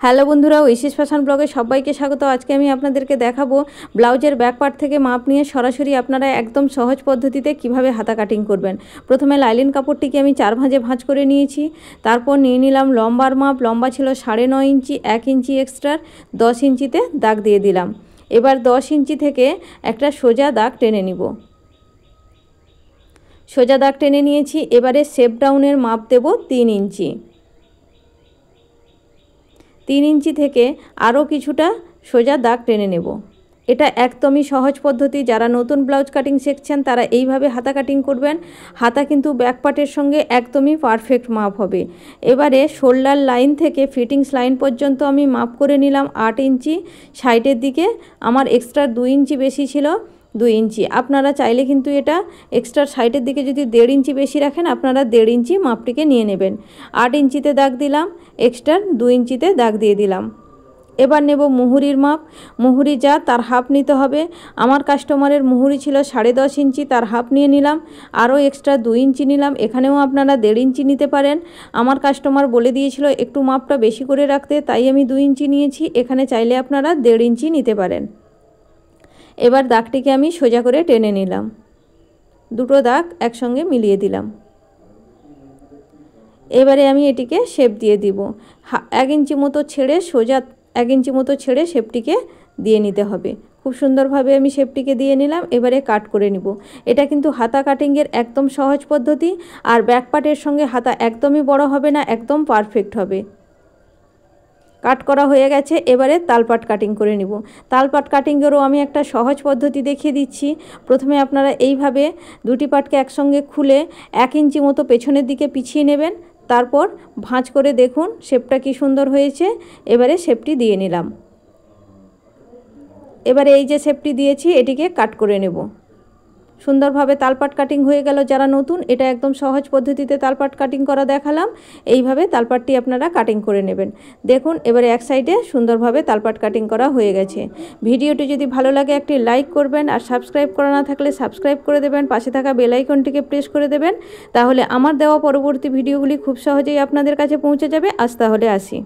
Hello বন্ধুরা, ঐশিস fashion ব্লগে সবাইকে স্বাগত। আজকে আমি আপনাদেরকে দেখাবো ব্লাউজের ব্যাক পার্ট থেকে মাপ নিয়ে সরাসরি আপনারা একদম সহজ পদ্ধতিতে কিভাবে হাতা কাটিং করবেন। প্রথমে লাইলিন কাপড়টিকে আমি 4 ভাঁজে ভাঁজ করে নিয়েছি। তারপর নিয়ে নিলাম লম্বার মাপ। লম্বা ছিল 9.5 ইঞ্চি, 1 ইঞ্চি এক্সট্রার 10 ইঞ্চিতে দাগ দিয়ে দিলাম। এবার 10 ইঞ্চি থেকে একটা সোজা দাগ টেনে নিব। সোজা দাগ টেনে নিয়েছি। এবারে শেপ ডাউনের মাপ দেব 3 ইঞ্চি। 3 ইঞ্চি থেকে আরও কিছুটা সোজা দাগ টেনে নেব। এটা একদমই সহজ পদ্ধতি। যারা নতুন ব্লাউজ কাটিং শিখছেন তারা এইভাবে হাতা কাটিং করবেন। হাতা কিন্তু ব্যাক পার্টের সঙ্গে একদমই পারফেক্ট মাপ হবে। এবারে শোল্ডার লাইন থেকে ফিটিংস লাইন পর্যন্ত আমি মাপ করে নিলাম 8 ইঞ্চি। সাইডের দিকে আমার এক্সট্রা 2 ইঞ্চি বেশি ছিল, 2 ইঞ্চি। আপনারা চাইলে কিন্তু এটা এক্সট্রা সাইডের দিকে যদি 1.5 ইঞ্চি বেশি রাখেন, আপনারা 1.5 ইঞ্চি মাপটিকে নিয়ে নেবেন। 8 ইঞ্চিতে দাগ দিলাম, এক্সট্রা 2 ইঞ্চিতে দাগ দিয়ে দিলাম। এবার নেব মুহুরির মাপ। মুহুরি যা তার হাফ নিতে হবে। আমার কাস্টমারের মুহুরি ছিল 10.5 ইঞ্চি, তার হাফ নিয়ে নিলাম। আরও এক্সট্রা 2 ইঞ্চি নিলাম। এখানেও আপনারা 1.5 ইঞ্চি নিতে পারেন। আমার কাস্টমার বলে দিয়েছিল একটু মাপটা বেশি করে রাখতে, তাই আমি 2 ইঞ্চি নিয়েছি। এখানে চাইলে আপনারা 1.5 ইঞ্চি নিতে পারেন। এবার দাগটিকে আমি সোজা করে টেনে নিলাম। দুটো দাগ একসঙ্গে মিলিয়ে দিলাম। এবারে আমি এটিকে শেপ দিয়ে দিব। 1 ইঞ্চি মতো ছেড়ে সোজা 1 ইঞ্চি মতো ছেড়ে শেপটিকে দিয়ে নিতে হবে। খুব সুন্দরভাবে আমি শেপটিকে দিয়ে নিলাম। এবারে কাট করে নিব। এটা কিন্তু হাতা কাটিংয়ের একদম সহজ পদ্ধতি। আর ব্যাক পার্টের সঙ্গে হাতা একদমই বড় হবে না, একদম পারফেক্ট হবে। কাট করা হয়ে গেছে। এবারে তালপাট কাটিং করে নিব। তালপাট কাটিংয়েরও আমি একটা সহজ পদ্ধতি দেখিয়ে দিচ্ছি। প্রথমে আপনারা এইভাবে দুটি পাটকে একসঙ্গে খুলে 1 ইঞ্চি মতো পেছনের দিকে পিছিয়ে নেবেন। তারপর ভাঁজ করে দেখুন শেপটা কি সুন্দর হয়েছে। এবারে শেপটি দিয়ে নিলাম। এবারে এই যে শেপটি দিয়েছি এটিকে কাট করে নেব। সুন্দরভাবে তালপাট কাটিং হয়ে গেল। যারা নতুন, এটা একদম সহজ পদ্ধতিতে তালপাট কাটিং করা দেখালাম। এইভাবে তালপাটটি আপনারা কাটিং করে নেবেন। দেখুন এবারে এক সাইডে সুন্দরভাবে তালপাট কাটিং করা হয়ে গেছে। ভিডিওটি যদি ভালো লাগে একটি লাইক করবেন, আর সাবস্ক্রাইব করা না থাকলে সাবস্ক্রাইব করে দেবেন। পাশে থাকা বেল আইকনটিকে প্রেস করে দেবেন। তাহলে আমার দেওয়া পরবর্তী ভিডিওগুলি খুব সহজেই আপনাদের কাছে পৌঁছে যাবে। আজ তাহলে আসি।